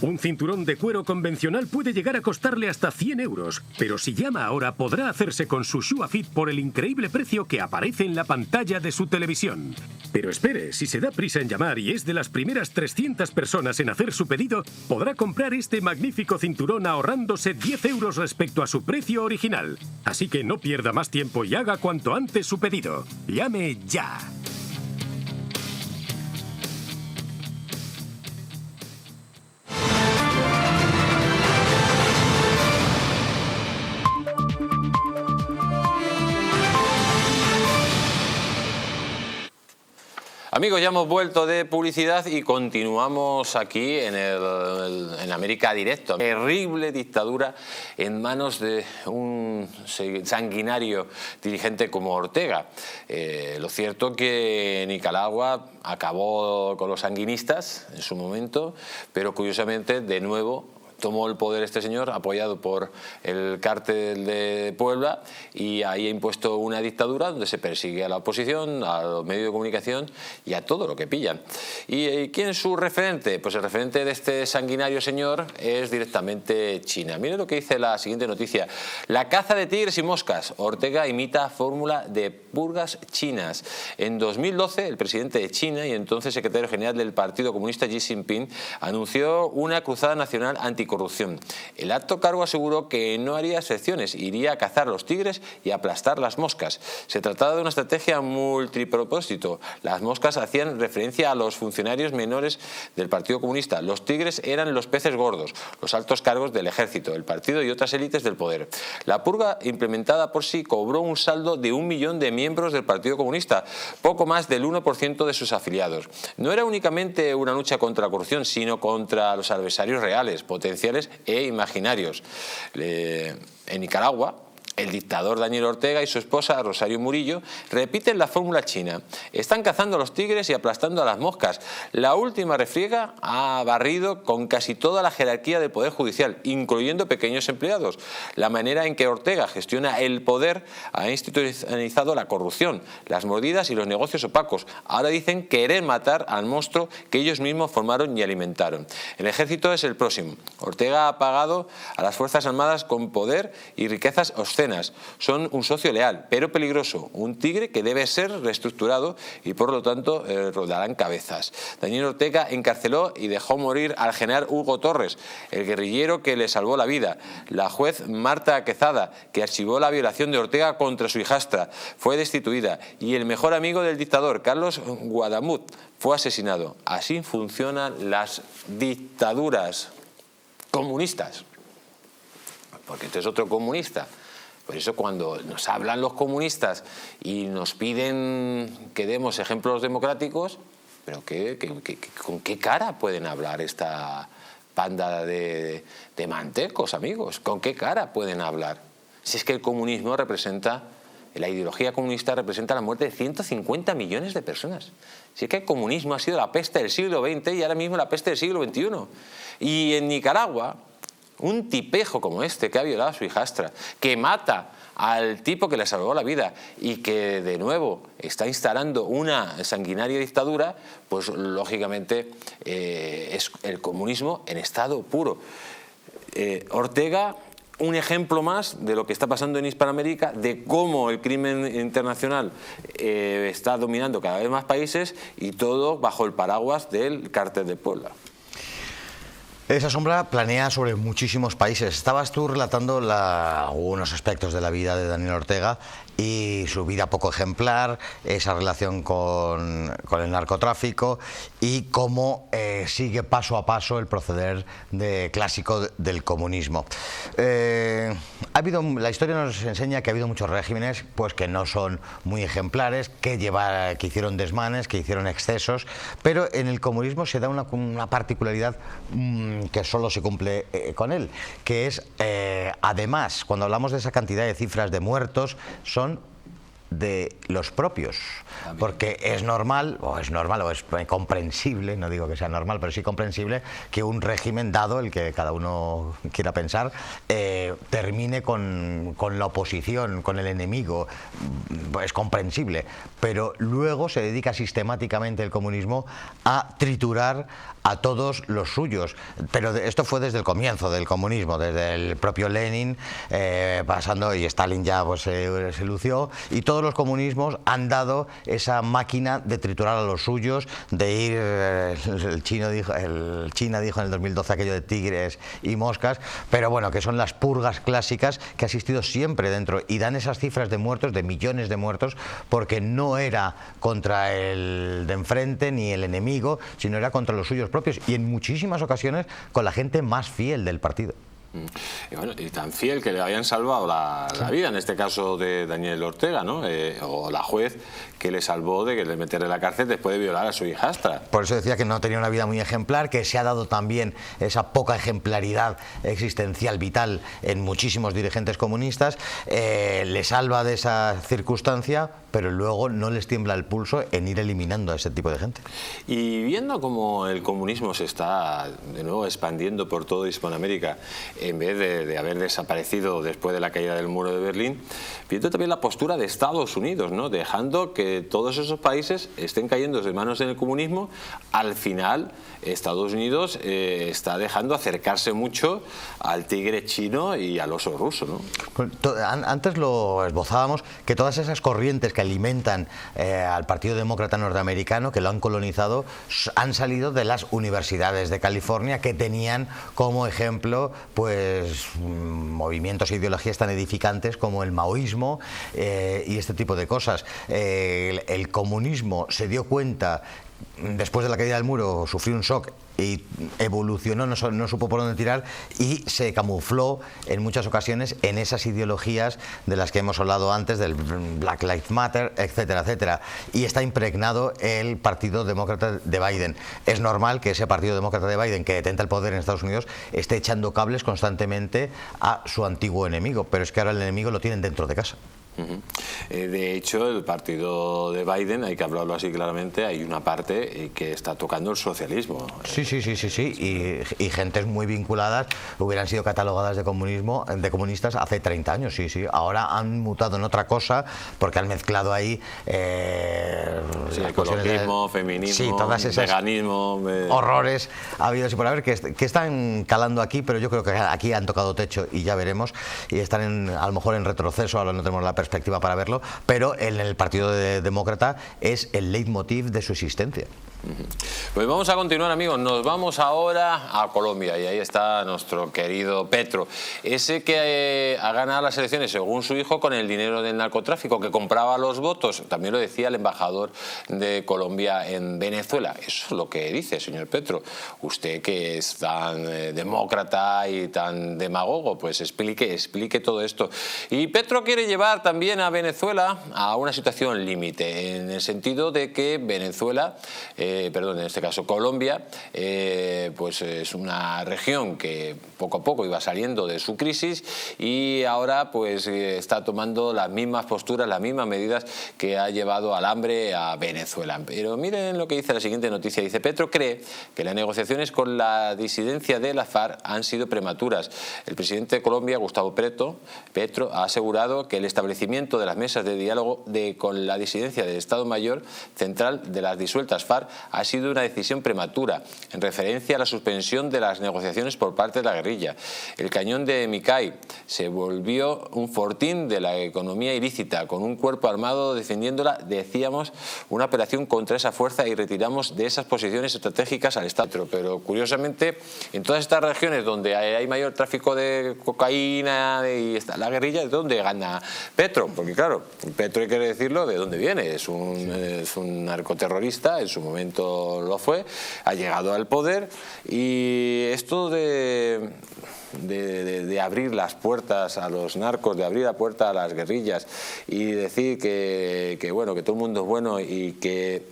Un cinturón de cuero convencional puede llegar a costarle hasta 100 euros, pero si llama ahora podrá hacerse con su Shua Fit por el increíble precio que aparece en la pantalla de su televisión. Pero espere, si se da prisa en llamar y es de las primeras 300 personas en hacer su pedido, podrá comprar este magnífico cinturón ahorrándose 10 euros respecto a su precio original. Así que no pierda más tiempo y haga cuanto antes su pedido. ¡Llame ya! Amigos, ya hemos vuelto de publicidad y continuamos aquí en América Directo. Terrible dictadura en manos de un sanguinario dirigente como Ortega. Lo cierto que Nicaragua acabó con los sanguinistas en su momento, pero curiosamente de nuevo tomó el poder este señor, apoyado por el cártel de Puebla, y ahí ha impuesto una dictadura donde se persigue a la oposición, a los medios de comunicación y a todo lo que pillan. ¿Y quién es su referente? Pues el referente de este sanguinario señor es directamente China. Mire lo que dice la siguiente noticia. La caza de tigres y moscas. Ortega imita fórmula de purgas chinas. En 2012, el presidente de China y entonces secretario general del Partido Comunista Xi Jinping anunció una cruzada nacional anticorrupción. El alto cargo aseguró que no haría excepciones, iría a cazar los tigres y aplastar las moscas. Se trataba de una estrategia multipropósito. Las moscas hacían referencia a los funcionarios menores del Partido Comunista. Los tigres eran los peces gordos, los altos cargos del ejército, el partido y otras élites del poder. La purga implementada por sí cobró un saldo de 1 millón de miembros del Partido Comunista, poco más del 1% de sus afiliados. No era únicamente una lucha contra la corrupción, sino contra los adversarios reales, potenciales e imaginarios. En Nicaragua, el dictador Daniel Ortega y su esposa Rosario Murillo repiten la fórmula china. Están cazando a los tigres y aplastando a las moscas. La última refriega ha barrido con casi toda la jerarquía del Poder Judicial, incluyendo pequeños empleados. La manera en que Ortega gestiona el poder ha institucionalizado la corrupción, las mordidas y los negocios opacos. Ahora dicen querer matar al monstruo que ellos mismos formaron y alimentaron. El ejército es el próximo. Ortega ha pagado a las Fuerzas Armadas con poder y riquezas obscenas. Son un socio leal, pero peligroso, un tigre que debe ser reestructurado y por lo tanto rodarán cabezas. Daniel Ortega encarceló y dejó morir al general Hugo Torres, el guerrillero que le salvó la vida. La juez Marta Quezada, que archivó la violación de Ortega contra su hijastra, fue destituida, y el mejor amigo del dictador, Carlos Guadamut, fue asesinado. Así funcionan las dictaduras comunistas. Porque este es otro comunista. Por eso cuando nos hablan los comunistas y nos piden que demos ejemplos democráticos, ¿pero con qué cara pueden hablar esta panda de mantecos, amigos? ¿Con qué cara pueden hablar? Si es que el comunismo representa, la ideología comunista representa la muerte de 150 millones de personas. Si es que el comunismo ha sido la peste del siglo XX y ahora mismo la peste del siglo XXI. Y en Nicaragua, un tipejo como este que ha violado a su hijastra, que mata al tipo que le salvó la vida y que de nuevo está instalando una sanguinaria dictadura, pues lógicamente es el comunismo en estado puro. Ortega, un ejemplo más de lo que está pasando en Hispanoamérica, de cómo el crimen internacional está dominando cada vez más países y todo bajo el paraguas del cártel de Puebla. Esa sombra planea sobre muchísimos países. Estabas tú relatando algunos aspectos de la vida de Daniel Ortega y su vida poco ejemplar, esa relación con el narcotráfico y cómo sigue paso a paso el proceder clásico del comunismo. La historia nos enseña que ha habido muchos regímenes pues, que no son muy ejemplares, que hicieron desmanes, que hicieron excesos, pero en el comunismo se da una particularidad que solo se cumple con él, que es, además, cuando hablamos de esa cantidad de cifras de muertos, son de los propios, porque es normal o es comprensible, no digo que sea normal, pero sí comprensible que un régimen dado, el que cada uno quiera pensar, termine con la oposición, con el enemigo. Es comprensible, pero luego se dedica sistemáticamente el comunismo a triturar a todos los suyos, pero esto fue desde el comienzo del comunismo, desde el propio Lenin, pasando, y Stalin ya pues, se lució, y todos los comunismos han dado esa máquina de triturar a los suyos, de ir, el China dijo en el 2012 aquello de tigres y moscas, pero bueno, que son las purgas clásicas que ha existido siempre dentro, y dan esas cifras de muertos, de millones de muertos, porque no era contra el de enfrente ni el enemigo, sino era contra los suyos propios, y en muchísimas ocasiones con la gente más fiel del partido. Y bueno, y tan fiel que le habían salvado la vida, en este caso de Daniel Ortega, ¿no? O la juez que le salvó de que le meterle en la cárcel después de violar a su hijastra. Por eso decía que no tenía una vida muy ejemplar, que se ha dado también esa poca ejemplaridad existencial, vital, en muchísimos dirigentes comunistas. Le salva de esa circunstancia, pero luego no les tiembla el pulso en ir eliminando a ese tipo de gente. Y viendo cómo el comunismo se está de nuevo expandiendo por toda Hispanoamérica, en vez de haber desaparecido después de la caída del muro de Berlín, viendo también la postura de Estados Unidos, ¿no? Dejando que todos esos países estén cayendo de manos en el comunismo, al final Estados Unidos está dejando acercarse mucho al tigre chino y al oso ruso, ¿no? Antes lo esbozábamos, que todas esas corrientes que alimentan al Partido Demócrata norteamericano, que lo han colonizado, han salido de las universidades de California, que tenían como ejemplo pues movimientos e ideologías tan edificantes como el maoísmo y este tipo de cosas. El comunismo se dio cuenta después de la caída del muro, sufrió un shock y evolucionó, no supo por dónde tirar y se camufló en muchas ocasiones en esas ideologías de las que hemos hablado antes, del Black Lives Matter, etcétera, etcétera. Y está impregnado el Partido Demócrata de Biden. Es normal que ese Partido Demócrata de Biden, que detenta el poder en Estados Unidos, esté echando cables constantemente a su antiguo enemigo, pero es que ahora el enemigo lo tienen dentro de casa. De hecho, el partido de Biden, hay que hablarlo así claramente, hay una parte que está tocando el socialismo. Sí. Y gentes muy vinculadas hubieran sido catalogadas de comunistas hace 30 años, sí. Ahora han mutado en otra cosa porque han mezclado ahí ecologismo, feminismo, todas esas veganismo, horrores habidos y por haber que están calando aquí, pero yo creo que aquí han tocado techo y ya veremos, y están a lo mejor en retroceso, ahora no tenemos la perspectiva para verlo, pero en el Partido Demócrata es el leitmotiv de su existencia. Pues vamos a continuar, amigos. Nos vamos ahora a Colombia y ahí está nuestro querido Petro, ese que ha ganado las elecciones según su hijo con el dinero del narcotráfico, que compraba los votos. También lo decía el embajador de Colombia en Venezuela. Eso es lo que dice, señor Petro. Usted, que es tan demócrata y tan demagogo, pues explique todo esto. Y Petro quiere llevar también a Venezuela a una situación límite, en el sentido de que Venezuela, en este caso Colombia, pues es una región que poco a poco iba saliendo de su crisis y ahora pues está tomando las mismas posturas, las mismas medidas que ha llevado al hambre a Venezuela. Pero miren lo que dice la siguiente noticia. Dice: Petro cree que las negociaciones con la disidencia de la FARC han sido prematuras. El presidente de Colombia, Gustavo Petro, ha asegurado que el establecimiento de las mesas de diálogo con la disidencia del Estado Mayor Central de las disueltas FARC ha sido una decisión prematura, en referencia a la suspensión de las negociaciones por parte de la guerrilla. El cañón de Micay se volvió un fortín de la economía ilícita, con un cuerpo armado defendiéndola. Decíamos una operación contra esa fuerza y retiramos de esas posiciones estratégicas al Estado. Pero curiosamente, en todas estas regiones donde hay mayor tráfico de cocaína y está la guerrilla, ¿de dónde gana Petro? Porque claro, Petro, hay que decirlo, ¿de dónde viene? Es un narcoterrorista, en su momento lo fue, ha llegado al poder, y esto de abrir las puertas a los narcos, de abrir la puerta a las guerrillas y decir que todo el mundo es bueno y que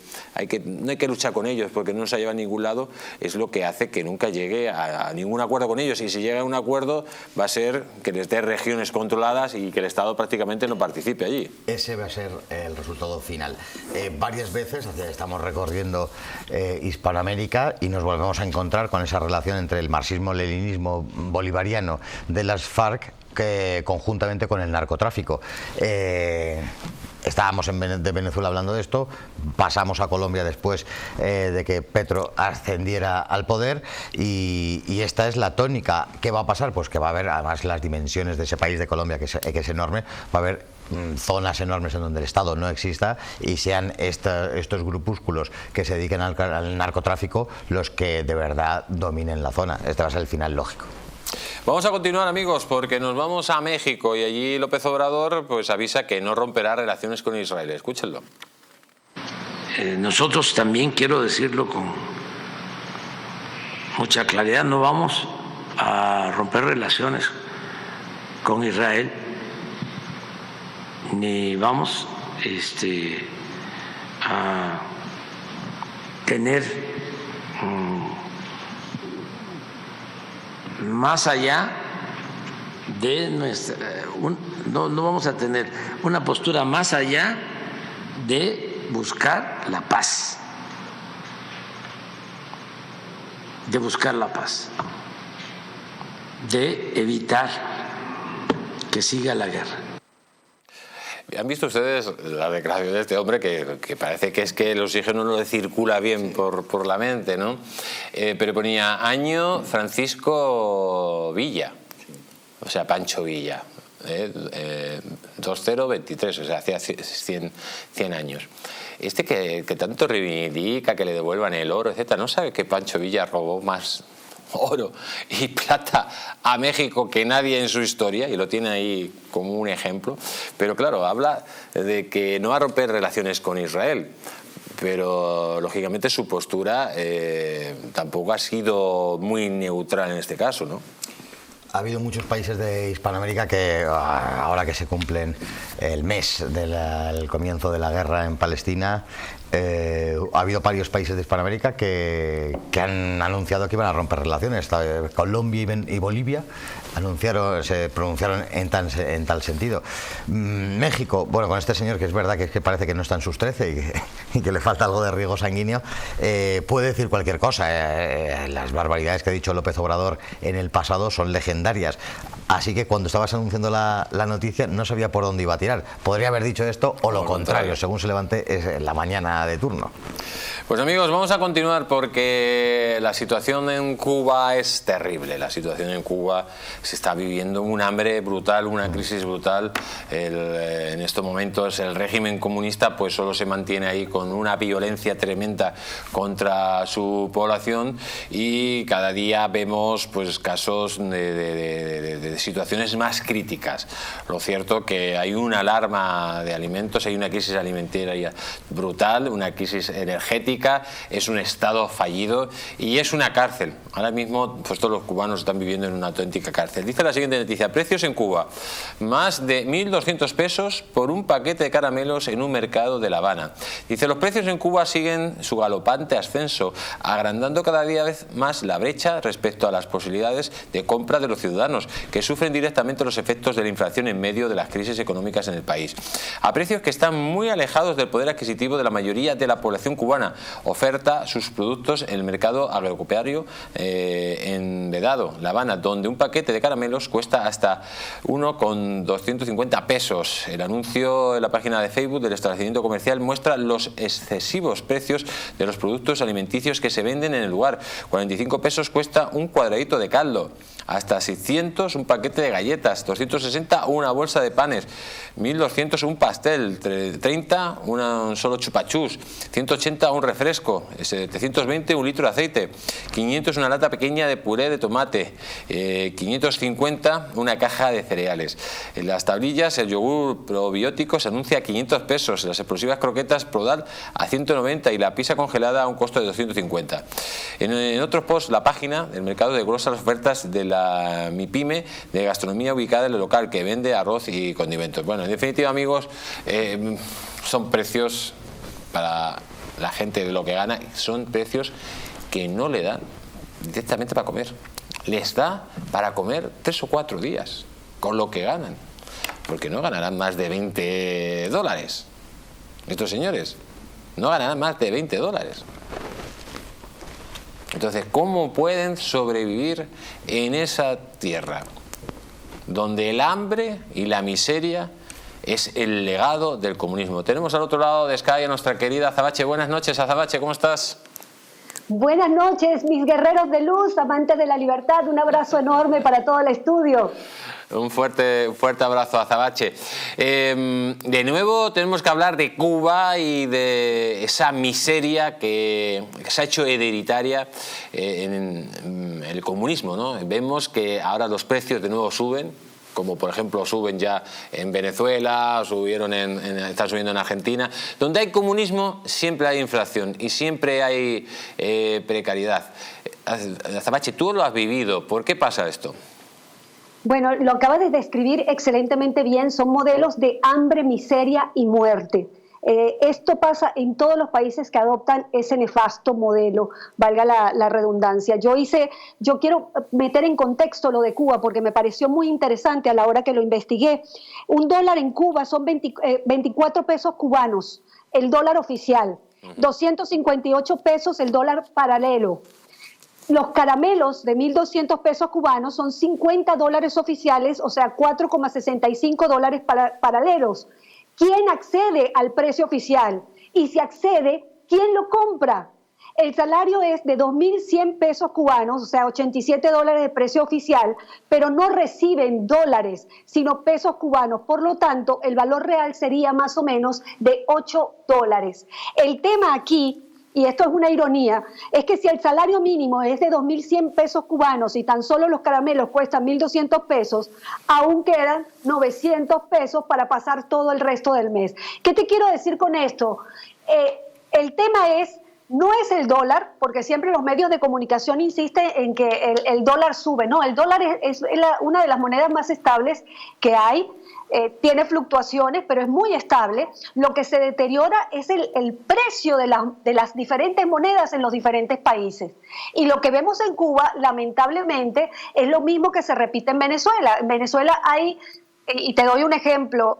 no hay que luchar con ellos porque no se lleva a ningún lado, es lo que hace que nunca llegue a ningún acuerdo con ellos. Y si llega a un acuerdo, va a ser que les dé regiones controladas y que el Estado prácticamente no participe allí. Ese va a ser el resultado final. Varias veces estamos recorriendo Hispanoamérica y nos volvemos a encontrar con esa relación entre el marxismo-leninismo bolivariano de las FARC conjuntamente con el narcotráfico. Estábamos de Venezuela hablando de esto, pasamos a Colombia después de que Petro ascendiera al poder y esta es la tónica. ¿Qué va a pasar? Pues que va a haber, además, las dimensiones de ese país de Colombia, que es enorme, va a haber zonas enormes en donde el Estado no exista y sean estos grupúsculos que se dediquen al narcotráfico los que de verdad dominen la zona. Este va a ser el final lógico. Vamos a continuar, amigos, porque nos vamos a México y allí López Obrador pues avisa que no romperá relaciones con Israel. Escúchenlo. Nosotros también, quiero decirlo con mucha claridad, no vamos a romper relaciones con Israel, ni vamos a tener más allá de nuestra, no vamos a tener una postura más allá de buscar la paz, de evitar que siga la guerra. ¿Han visto ustedes la declaración de este hombre que parece que es que el oxígeno no le circula bien por la mente, ¿no? Pero ponía año Francisco Villa, o sea, Pancho Villa, 2023, o sea, hacía 100 años. Que tanto reivindica que le devuelvan el oro, etcétera, ¿no sabe que Pancho Villa robó más oro y plata a México que nadie en su historia, y lo tiene ahí como un ejemplo? Pero claro, habla de que no va a romper relaciones con Israel, pero lógicamente su postura tampoco ha sido muy neutral en este caso, ¿no? Ha habido muchos países de Hispanoamérica que, ahora que se cumplen el mes del comienzo de la guerra en Palestina, ha habido varios países de Hispanoamérica que han anunciado que iban a romper relaciones. Colombia y Bolivia se pronunciaron en tal sentido. México, bueno, con este señor, que es verdad que parece que no está en sus 13 y que le falta algo de riego sanguíneo, puede decir cualquier cosa. Las barbaridades que ha dicho López Obrador en el pasado son legendarias. Así que cuando estabas anunciando la noticia no sabía por dónde iba a tirar. Podría haber dicho esto o lo contrario, según se levante la mañana de turno. Pues amigos, vamos a continuar porque la situación en Cuba es terrible. La situación en Cuba se está viviendo un hambre brutal, una crisis brutal. En estos momentos el régimen comunista pues solo se mantiene ahí con una violencia tremenda contra su población, y cada día vemos pues casos de situaciones más críticas. Lo cierto que hay una alarma de alimentos, hay una crisis alimentaria brutal, una crisis energética, es un estado fallido y es una cárcel. Ahora mismo pues todos los cubanos están viviendo en una auténtica cárcel. Dice la siguiente noticia: precios en Cuba, más de 1.200 pesos por un paquete de caramelos en un mercado de La Habana. Dice, los precios en Cuba siguen su galopante ascenso, agrandando cada día más la brecha respecto a las posibilidades de compra de los ciudadanos, que sufren directamente los efectos de la inflación en medio de las crisis económicas en el país, a precios que están muy alejados del poder adquisitivo de la mayoría de la población cubana. Oferta sus productos en el mercado agropecuario en Vedado, La Habana, donde un paquete de caramelos cuesta hasta 1,250 pesos. El anuncio en la página de Facebook del establecimiento comercial muestra los excesivos precios de los productos alimenticios que se venden en el lugar. 45 pesos cuesta un cuadradito de caldo, hasta 600 un paquete de galletas, 260 una bolsa de panes, 1.200 un pastel, 30 un solo chupachús, 180 un refresco, 720 un litro de aceite, 500 una lata pequeña de puré de tomate, 550 una caja de cereales. En las tablillas el yogur probiótico se anuncia a 500 pesos, las explosivas croquetas Prodal a 190 y la pizza congelada a un costo de 250. En otros posts, la página del mercado desglosa las ofertas de la MIPYME de gastronomía ubicada en el local, que vende arroz y condimentos. Bueno, en definitiva, amigos, son precios para la gente de lo que gana, son precios que no le dan directamente para comer. Les da para comer 3 o 4 días con lo que ganan, porque no ganarán más de $20. Estos señores no ganarán más de $20. Entonces, ¿cómo pueden sobrevivir en esa tierra donde el hambre y la miseria es el legado del comunismo? Tenemos al otro lado de Sky a nuestra querida Azabache. Buenas noches, Azabache, ¿cómo estás? Buenas noches, mis guerreros de luz, amantes de la libertad. Un abrazo enorme para todo el estudio. Un fuerte abrazo, Azabache. De nuevo tenemos que hablar de Cuba y de esa miseria que se ha hecho hereditaria en el comunismo, ¿no? Vemos que ahora los precios de nuevo suben, como por ejemplo suben ya en Venezuela, están subiendo en Argentina. Donde hay comunismo siempre hay inflación y siempre hay precariedad. Azabache, tú lo has vivido. ¿Por qué pasa esto? Bueno, lo acabas de describir excelentemente bien. Son modelos de hambre, miseria y muerte. Esto pasa en todos los países que adoptan ese nefasto modelo, valga la redundancia. Yo quiero meter en contexto lo de Cuba porque me pareció muy interesante a la hora que lo investigué. $1 en Cuba son 24 pesos cubanos, el dólar oficial, 258 pesos el dólar paralelo. Los caramelos de 1.200 pesos cubanos son $50 oficiales, o sea, $4,65 paralelos. ¿Quién accede al precio oficial? Y si accede, ¿quién lo compra? El salario es de 2.100 pesos cubanos, o sea, $87 de precio oficial, pero no reciben dólares, sino pesos cubanos. Por lo tanto, el valor real sería más o menos de $8. El tema aquí, y esto es una ironía, es que si el salario mínimo es de 2.100 pesos cubanos y tan solo los caramelos cuestan 1.200 pesos, aún quedan 900 pesos para pasar todo el resto del mes. ¿Qué te quiero decir con esto? El tema no es el dólar, porque siempre los medios de comunicación insisten en que el dólar sube. No, el dólar es una de las monedas más estables que hay. Tiene fluctuaciones, pero es muy estable. Lo que se deteriora es el precio de las diferentes monedas en los diferentes países. Y lo que vemos en Cuba, lamentablemente, es lo mismo que se repite en Venezuela. En Venezuela hay, y te doy un ejemplo,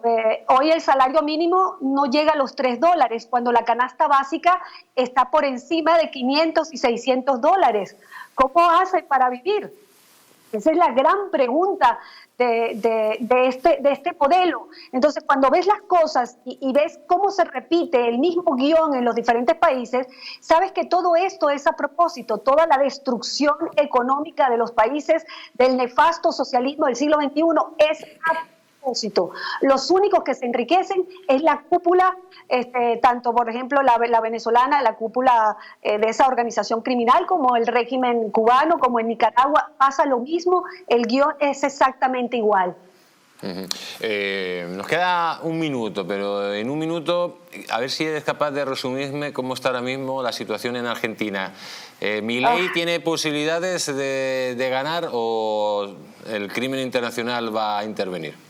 hoy el salario mínimo no llega a los $3, cuando la canasta básica está por encima de $500 y $600. ¿Cómo hacen para vivir? Esa es la gran pregunta de este modelo. Entonces, cuando ves las cosas y ves cómo se repite el mismo guión en los diferentes países, sabes que todo esto es a propósito, toda la destrucción económica de los países del nefasto socialismo del siglo XXI es a propósito. Los únicos que se enriquecen es la cúpula, tanto por ejemplo la venezolana, la cúpula de esa organización criminal, como el régimen cubano, como en Nicaragua, pasa lo mismo, el guión es exactamente igual. Nos queda un minuto, pero en un minuto, a ver si eres capaz de resumirme cómo está ahora mismo la situación en Argentina. ¿Milei tiene posibilidades de ganar o el crimen internacional va a intervenir?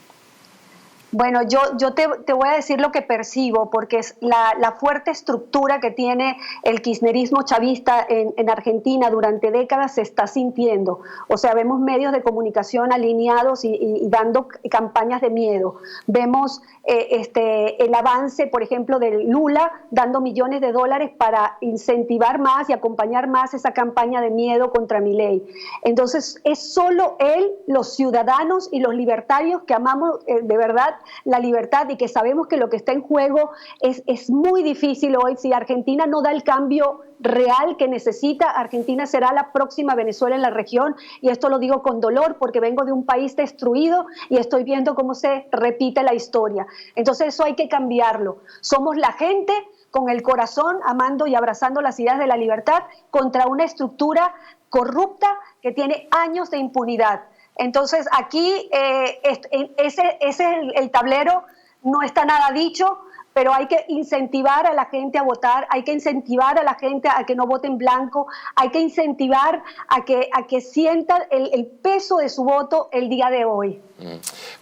Bueno, yo te voy a decir lo que percibo, porque es la fuerte estructura que tiene el kirchnerismo chavista en Argentina durante décadas se está sintiendo. O sea, vemos medios de comunicación alineados y dando campañas de miedo. Vemos el avance, por ejemplo, de Lula dando millones de dólares para incentivar más y acompañar más esa campaña de miedo contra Milei. Entonces, es solo él, los ciudadanos y los libertarios que amamos de verdad la libertad y que sabemos que lo que está en juego es muy difícil hoy. Si Argentina no da el cambio real que necesita, Argentina será la próxima Venezuela en la región, y esto lo digo con dolor porque vengo de un país destruido y estoy viendo cómo se repite la historia. Entonces eso hay que cambiarlo. Somos la gente con el corazón amando y abrazando las ideas de la libertad contra una estructura corrupta que tiene años de impunidad. Entonces aquí ese es el tablero, no está nada dicho, pero hay que incentivar a la gente a votar, hay que incentivar a la gente a que no vote en blanco, hay que incentivar a que sientan el peso de su voto el día de hoy.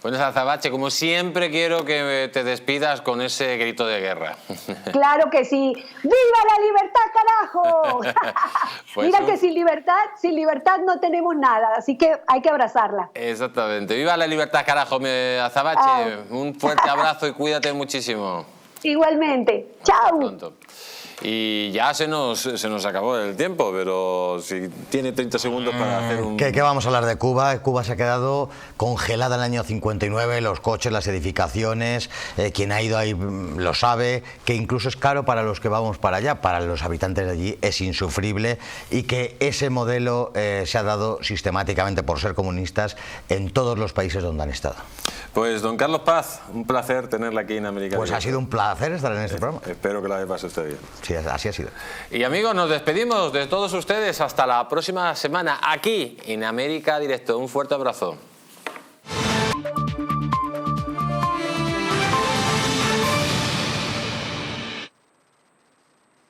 Bueno, Azabache, como siempre quiero que te despidas con ese grito de guerra. Claro que sí. ¡Viva la libertad, carajo! Pues mira que sin libertad no tenemos nada, así que hay que abrazarla. Exactamente. ¡Viva la libertad, carajo, Azabache! Un fuerte abrazo y cuídate muchísimo. Igualmente. ¡Chao! Pronto. Y ya se nos acabó el tiempo, pero si tiene 30 segundos para hacer un... ¿Qué vamos a hablar de Cuba? Cuba se ha quedado congelada en el año 59, los coches, las edificaciones, quien ha ido ahí lo sabe, que incluso es caro para los que vamos para allá, para los habitantes de allí es insufrible, y que ese modelo se ha dado sistemáticamente por ser comunistas en todos los países donde han estado. Pues don Carlos Paz, un placer tenerla aquí en América. Pues ha sido un placer estar en este programa. Espero que la haya pasado usted bien. Sí, así ha sido. Y amigos, nos despedimos de todos ustedes hasta la próxima semana aquí en América Directo. Un fuerte abrazo.